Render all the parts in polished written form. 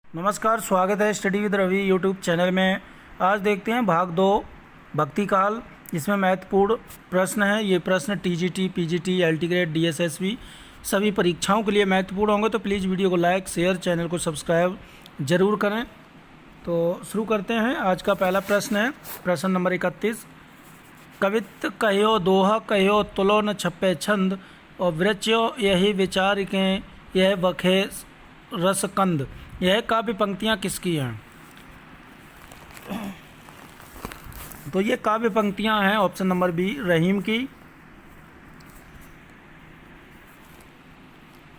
नमस्कार, स्वागत है study with Ravi YouTube channel में। आज देखते हैं भाग 2 भक्ति काल, जिसमें महत्वपूर्ण प्रश्न है। ये प्रश्न TGT, PGT, LT grade, DSSB सभी परीक्षाओं के लिए महत्वपूर्ण होंगे, तो प्लीज़ वीडियो को लाइक, शेयर, चैनल को सब्सक्राइब ज़रूर करें। तो शुरू करते हैं। आज का पहला प्रश्न है प्रश्न नंबर 31। कवित कहो दोहा कहो तुलो न छप्पे छंद, और वृच्यो यही विचार के यह बखे रसकंद। यह काव्य पंक्तियाँ किसकी हैं? तो ये काव्य पंक्तियाँ हैं ऑप्शन नंबर बी, रहीम की।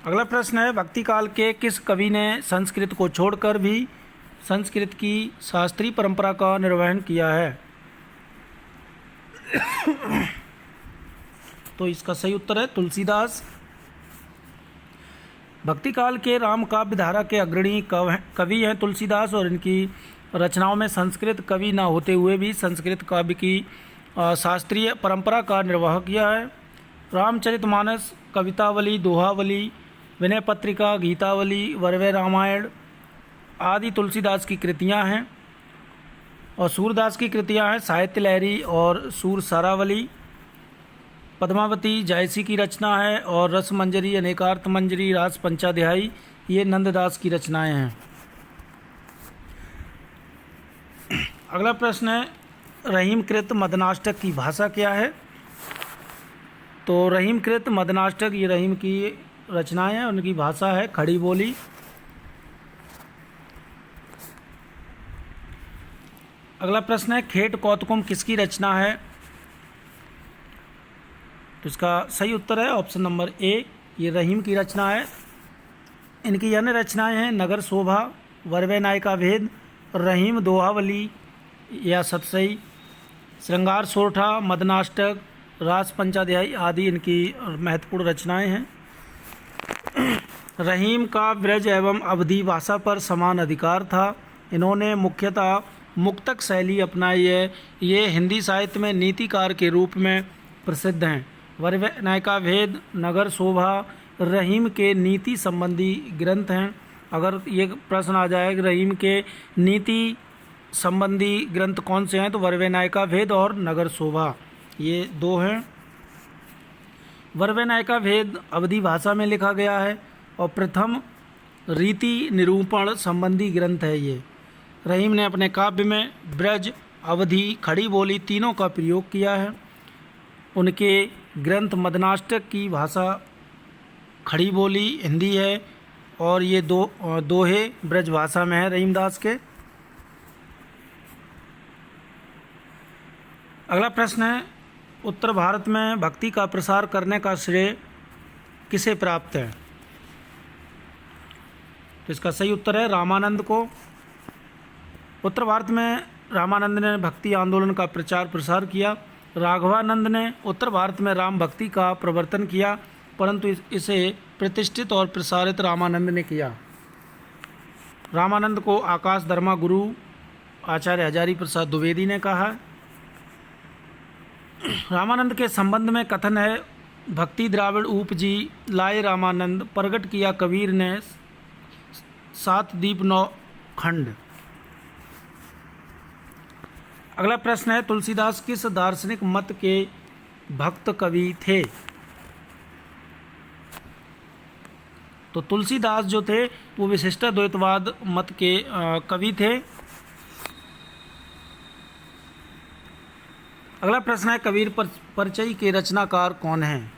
अगला प्रश्न है भक्ति काल के किस कवि ने संस्कृत को छोड़कर भी संस्कृत की शास्त्रीय परंपरा का निर्वहन किया है? तो इसका सही उत्तर है तुलसीदास। भक्ति काल के राम काव्य धारा के अग्रणी कवि हैं तुलसीदास, और इनकी रचनाओं में संस्कृत कवि न होते हुए भी संस्कृत काव्य की शास्त्रीय परंपरा का निर्वाह किया है। रामचरितमानस, कवितावली, दोहावली, विनय पत्रिका, गीतावली, वरवे रामायण आदि तुलसीदास की कृतियां हैं। और सूरदास की कृतियां हैं साहित्य लहरी और सूर सारावली। पद्मावती जायसी की रचना है, और रस मंजरी, अनेकार्थ मंजरी, रास पंचाध्यायी ये नंददास की रचनाएं हैं। अगला प्रश्न है रहीमकृत मदनाष्टक की भाषा क्या है? तो रहीमकृत मदनाष्टक ये रहीम की रचनाएं हैं, उनकी भाषा है खड़ी बोली। अगला प्रश्न है खेट कौतुकम किसकी रचना है? तो इसका सही उत्तर है ऑप्शन नंबर ए, ये रहीम की रचना है। इनकी अन्य रचनाएं हैं नगर शोभा, वरवे नायिका भेद, रहीम दोहावली या सतसई, श्रृंगार सोरठा, मदनाष्टक, रास पंचाध्यायी आदि इनकी महत्वपूर्ण रचनाएं हैं। रहीम का ब्रज एवं अवधी भाषा पर समान अधिकार था। इन्होंने मुख्यतः मुक्तक शैली अपनाई है। ये हिंदी साहित्य में नीतिकार के रूप में प्रसिद्ध हैं। वरवे नायिका भेद, नगर शोभा रहीम के नीति संबंधी ग्रंथ हैं। अगर ये प्रश्न आ जाए कि रहीम के नीति संबंधी ग्रंथ कौन से हैं, तो वरवे नायिका भेद और नगर शोभा ये दो हैं। वरवे नायिका भेद अवधी भाषा में लिखा गया है, और प्रथम रीति निरूपण संबंधी ग्रंथ है ये। रहीम ने अपने काव्य में ब्रज, अवधी, खड़ी बोली तीनों का प्रयोग किया है। उनके ग्रंथ मदनाष्टक की भाषा खड़ी बोली हिंदी है, और ये दोहे ब्रज भाषा में है रहीमदास के। अगला प्रश्न है उत्तर भारत में भक्ति का प्रसार करने का श्रेय किसे प्राप्त है? तो इसका सही उत्तर है रामानंद को। उत्तर भारत में रामानंद ने भक्ति आंदोलन का प्रचार प्रसार किया। राघवानंद ने उत्तर भारत में राम भक्ति का प्रवर्तन किया, परंतु इसे प्रतिष्ठित और प्रसारित रामानंद ने किया। रामानंद को आकाश धर्मा गुरु आचार्य हजारी प्रसाद द्विवेदी ने कहा। रामानंद के संबंध में कथन है भक्ति द्राविड़ उपजी लाए रामानंद, प्रगट किया कबीर ने 7 दीप 9 खंड। अगला प्रश्न है तुलसीदास किस दार्शनिक मत के भक्त कवि थे? तो तुलसीदास जो थे वो विशिष्टाद्वैतवाद मत के कवि थे। अगला प्रश्न है कबीर परिचय के रचनाकार कौन हैं?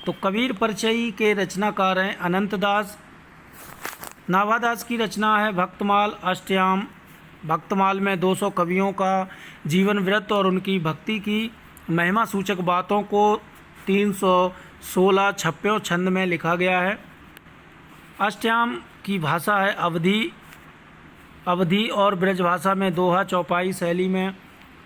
तो कबीर परिचय के रचनाकार हैं अनंतदास। नाभादास की रचना है भक्तमाल अष्टयाम। भक्तमाल में 200 कवियों का जीवन वृत्त और उनकी भक्ति की महिमा सूचक बातों को 316 छप्पयों छंद में लिखा गया है। अष्टयाम की भाषा है अवधी और ब्रज भाषा में दोहा चौपाई शैली में,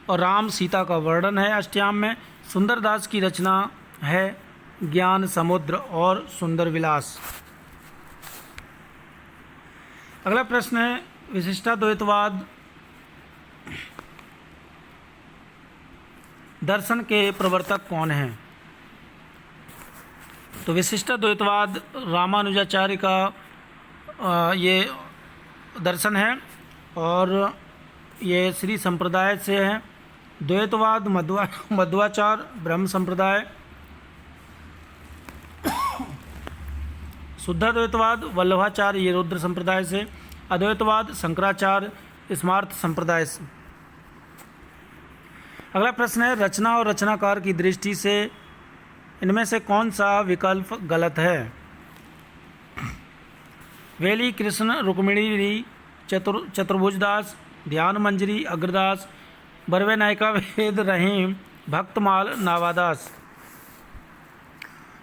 और राम सीता का वर्णन है अष्टयाम में। सुंदरदास की रचना है ज्ञान समुद्र और सुंदर विलास। अगला प्रश्न है विशिष्टाद्वैतवाद दर्शन के प्रवर्तक कौन हैं? तो विशिष्टाद्वैतवाद रामानुजाचार्य का ये दर्शन है और ये श्री संप्रदाय से है। द्वैतवाद मध्वाचार ब्रह्म संप्रदाय। शुद्धाद्वैतवाद वल्लभाचार्य ये रुद्र संप्रदाय से। अद्वैतवाद शंकराचार्य स्मार्त संप्रदाय से। अगला प्रश्न है, रचना और रचनाकार की दृष्टि से इनमें से कौन सा विकल्प गलत है? वेली कृष्ण रुक्मिणी चतुर्भुजदास, ध्यान मंजरी अग्रदास, बरवे नायिका वेद रहीम, भक्तमाल नावादास।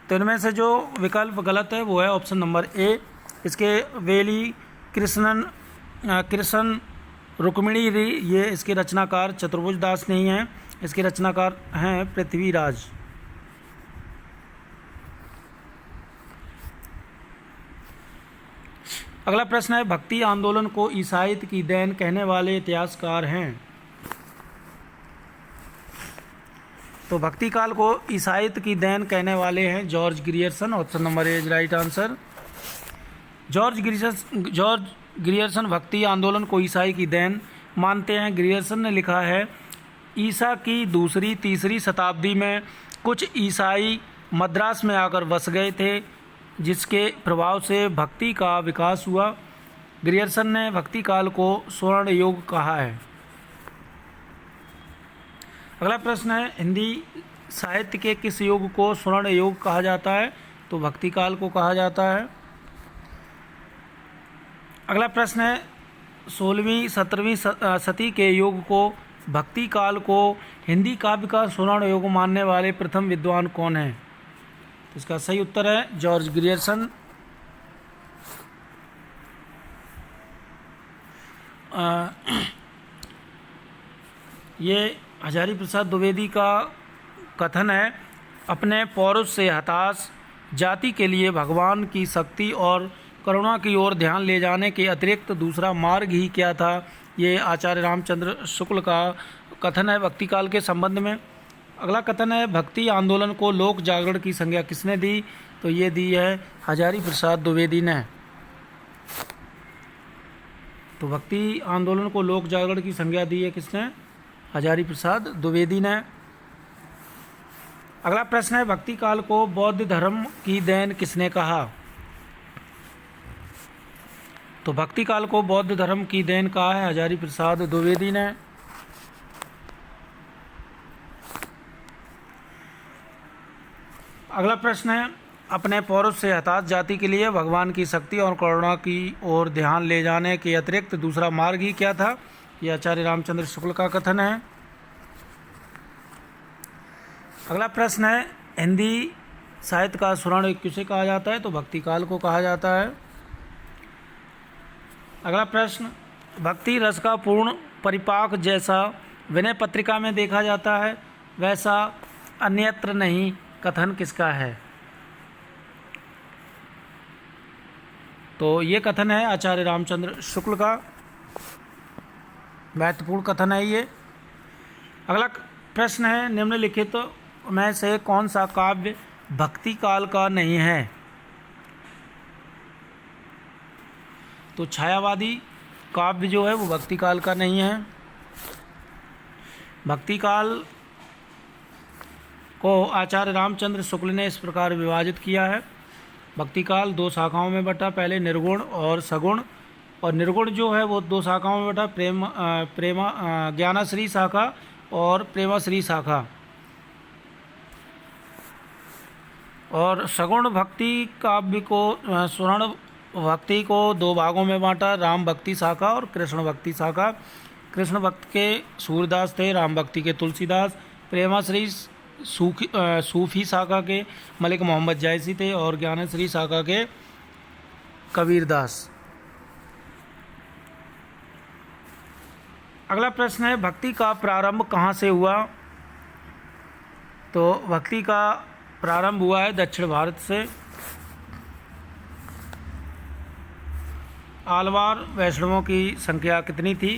तो इनमें से जो विकल्प गलत है वो है ऑप्शन नंबर ए। इसके वेली कृष्ण रुक्मिणी ये इसके रचनाकार चतुर्भुज दास नहीं हैं, इसके रचनाकार हैं पृथ्वीराज। अगला प्रश्न है, भक्ति आंदोलन को ईसाईयत की देन कहने वाले इतिहासकार हैं? तो भक्ति काल को ईसाईयत की देन कहने वाले हैं George Grierson. Option number A is right answer. George Grierson भक्ति आंदोलन को ईसाई की देन मानते हैं। ग्रियर्सन ने लिखा है, ईसा की दूसरी तीसरी शताब्दी में कुछ ईसाई मद्रास में आकर बस गए थे, जिसके प्रभाव से भक्ति का विकास हुआ। ग्रियर्सन ने भक्ति काल को स्वर्ण युग कहा है। अगला प्रश्न है, हिंदी साहित्य के किस युग को स्वर्ण युग कहा जाता है? तो भक्ति काल को कहा जाता है। अगला प्रश्न है, 16वीं 17वीं सदी के युग को भक्ति काल को हिंदी काव्य का स्वर्ण युग मानने वाले प्रथम विद्वान कौन हैं? तो इसका सही उत्तर है जॉर्ज ग्रियर्सन। ये हजारी प्रसाद द्विवेदी का कथन है, अपने पौरुष से हताश जाति के लिए भगवान की शक्ति और करुणा की ओर ध्यान ले जाने के अतिरिक्त दूसरा मार्ग ही क्या था? ये आचार्य रामचंद्र शुक्ल का कथन है भक्ति काल के संबंध में। अगला कथन है, भक्ति आंदोलन को लोक जागरण की संज्ञा किसने दी? तो ये दी है हजारी प्रसाद द्विवेदी ने। तो भक्ति आंदोलन को लोक जागरण की संज्ञा दी है किसने? हजारी प्रसाद द्विवेदी ने। अगला प्रश्न है, भक्ति काल को बौद्ध धर्म की देन किसने कहा? तो भक्ति काल को बौद्ध धर्म की देन कहा है हजारी प्रसाद द्विवेदी ने। अगला प्रश्न है, अपने पौरुष से हताश जाति के लिए भगवान की शक्ति और करुणा की ओर ध्यान ले जाने के अतिरिक्त दूसरा मार्ग ही क्या था? ये आचार्य रामचंद्र शुक्ल का कथन है। अगला प्रश्न है, हिंदी साहित्य का स्वर्ण युग किसे कहा जाता है? तो भक्ति काल को कहा जाता है। अगला प्रश्न, भक्ति रस का पूर्ण परिपाक जैसा विनय पत्रिका में देखा जाता है, वैसा अन्यत्र नहीं, कथन किसका है? तो ये कथन है आचार्य रामचंद्र शुक्ल का। महत्वपूर्ण कथन है ये। अगला प्रश्न है, निम्नलिखित में से कौन सा काव्य भक्ति काल का नहीं है? तो छायावादी काव्य जो है वो भक्ति काल का नहीं है। भक्ति काल को आचार्य रामचंद्र शुक्ल ने इस प्रकार विभाजित किया है। भक्ति काल दो शाखाओं में बटा, पहले निर्गुण और सगुण। और निर्गुण जो है वो दो शाखाओं में बटा, प्रेमा ज्ञानाश्री शाखा और प्रेमाश्री शाखा। और सगुण भक्ति काव्य को स्वर्ण भक्ति को दो भागों में बांटा, राम भक्ति शाखा और कृष्ण भक्ति शाखा। कृष्ण भक्त के सूरदास थे, राम भक्ति के तुलसीदास। प्रेमाश्री सूफी शाखा के मलिक मोहम्मद जायसी थे और ज्ञानश्री शाखा के कबीरदास। अगला प्रश्न है, भक्ति का प्रारंभ कहाँ से हुआ? तो भक्ति का प्रारंभ हुआ है दक्षिण भारत से। आलवार वैष्णवों की संख्या कितनी थी?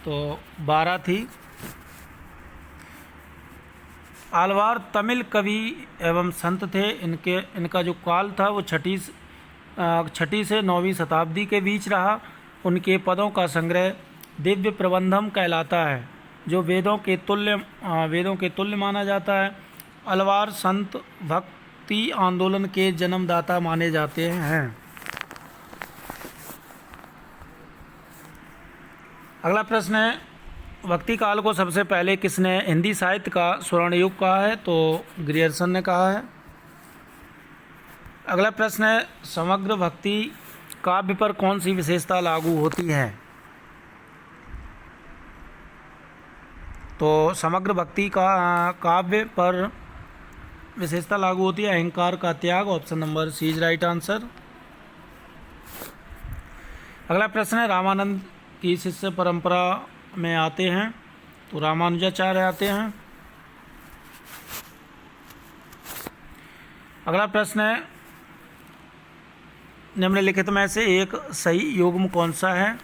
तो 12 थी। आलवार तमिल कवि एवं संत थे। इनका जो काल था वो 6ठी 6वीं से 9वीं शताब्दी के बीच रहा। उनके पदों का संग्रह दिव्य प्रबंधम कहलाता है, जो वेदों के तुल्य माना जाता है। अलवार संत भक्ति आंदोलन के जन्मदाता माने जाते हैं। अगला प्रश्न है, भक्ति काल को सबसे पहले किसने हिंदी साहित्य का स्वर्ण युग कहा है? तो ग्रियर्सन ने कहा है। अगला प्रश्न है, समग्र भक्ति काव्य पर कौन सी विशेषता लागू होती है? तो समग्र भक्ति का काव्य पर विशेषता लागू होती है अहंकार का त्याग। Option number C is right answer. अगला प्रश्न है, रामानंद की शिष्य परंपरा में आते हैं? तो रामानुजाचार्य आते हैं। अगला प्रश्न है, निम्नलिखित में से एक सही युग्म कौन सा है?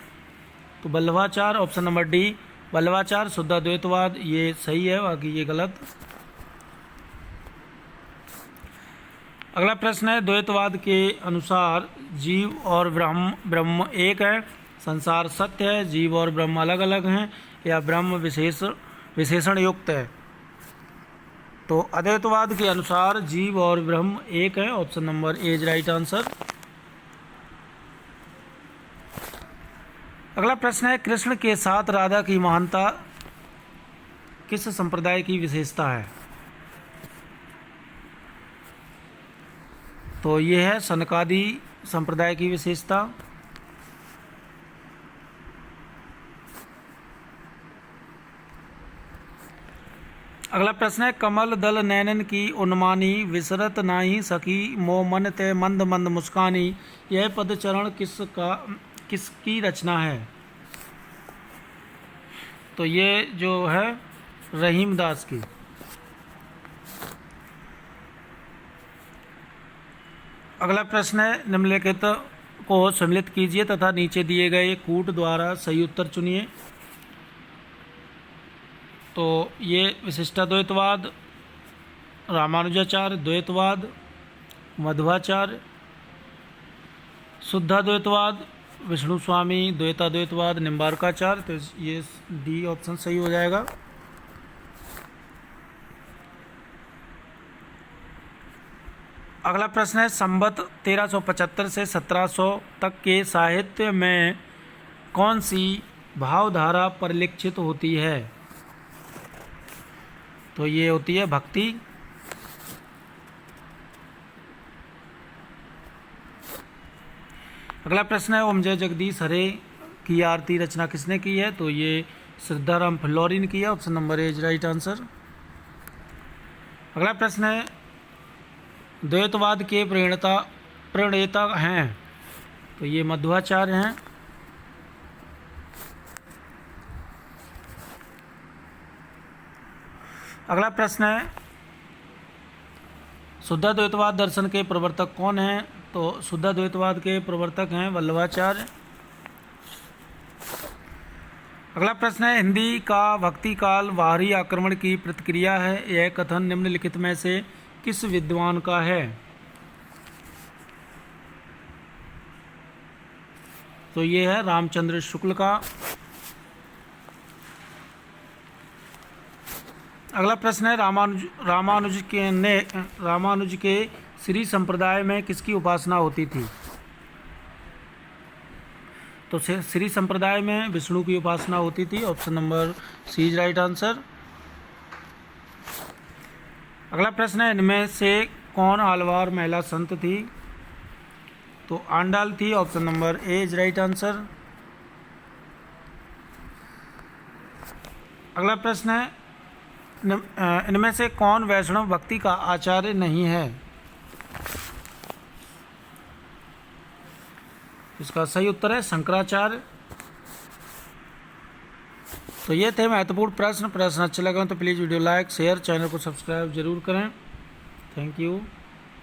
तो वल्लभाचार। ऑप्शन नंबर डी वल्लभाचार शुद्ध अद्वैतवाद, ये सही है, बाकी ये गलत। अगला प्रश्न है, द्वैतवाद के अनुसार जीव और ब्रह्म एक है, संसार सत्य है, जीव और ब्रह्म अलग अलग हैं, या ब्रह्म विशेषण युक्त है? तो अद्वैतवाद के अनुसार जीव और ब्रह्म एक है। Option number A is right answer. अगला प्रश्न है, कृष्ण के साथ राधा की महानता किस संप्रदाय की विशेषता है? तो ये है सनकादि संप्रदाय की विशेषता। अगला प्रश्न है, कमल दल नैनन की उन्मानी विसरत नाही सकी मोह मन ते मंद मंद मुस्कानी, यह पदचरण किसकी रचना है? तो ये जो है रहीमदास की। अगला प्रश्न है, निम्नलिखित को सम्मिलित कीजिए तथा नीचे दिए गए कूट द्वारा सही उत्तर चुनिए। तो ये विशिष्टाद्वैतवाद, रामानुजाचार्य द्वैतवाद, मध्वाचार्य शुद्धाद्वैतवाद, विष्णु स्वामी द्वैताद्वैतवाद, निम्बार्काचार्य। तो ये डी ऑप्शन सही हो जाएगा। अगला प्रश्न है, संवत 1375 से 1700 तक के साहित्य में कौन सी भावधारा परिलक्षित होती है? तो ये होती है भक्ति। अगला प्रश्न है, ओम जय जगदीश हरे की आरती रचना किसने की है? तो ये श्रद्धाराम फिल्लौरी ने किया। Option number A is right answer. अगला प्रश्न है, द्वैतवाद के प्रणेता हैं? तो ये मध्वाचार्य हैं। अगला प्रश्न है, शुद्धाद्वैतवाद दर्शन के प्रवर्तक कौन हैं? तो शुद्धाद्वैतवाद के प्रवर्तक हैं वल्लभाचार्य। अगला प्रश्न है, हिंदी का भक्ति काल बाहरी आक्रमण की प्रतिक्रिया है, यह कथन निम्नलिखित में से किस विद्वान का है? तो ये है रामचंद्र शुक्ल का। अगला प्रश्न है, रामानुज के श्री संप्रदाय में किसकी उपासना होती थी? तो श्री संप्रदाय में विष्णु की उपासना होती थी। Option number C is right answer. अगला प्रश्न है, इनमें से कौन आलवार महिला संत थी? तो आंडाल थी। Option number A is right answer. अगला प्रश्न है, इनमें से कौन वैष्णव भक्ति का आचार्य नहीं है? इसका सही उत्तर है शंकराचार्य। तो ये थे महत्वपूर्ण प्रश्न अच्छे लगे तो please video like share, channel को सब्सक्राइब जरूर करें। Thank you.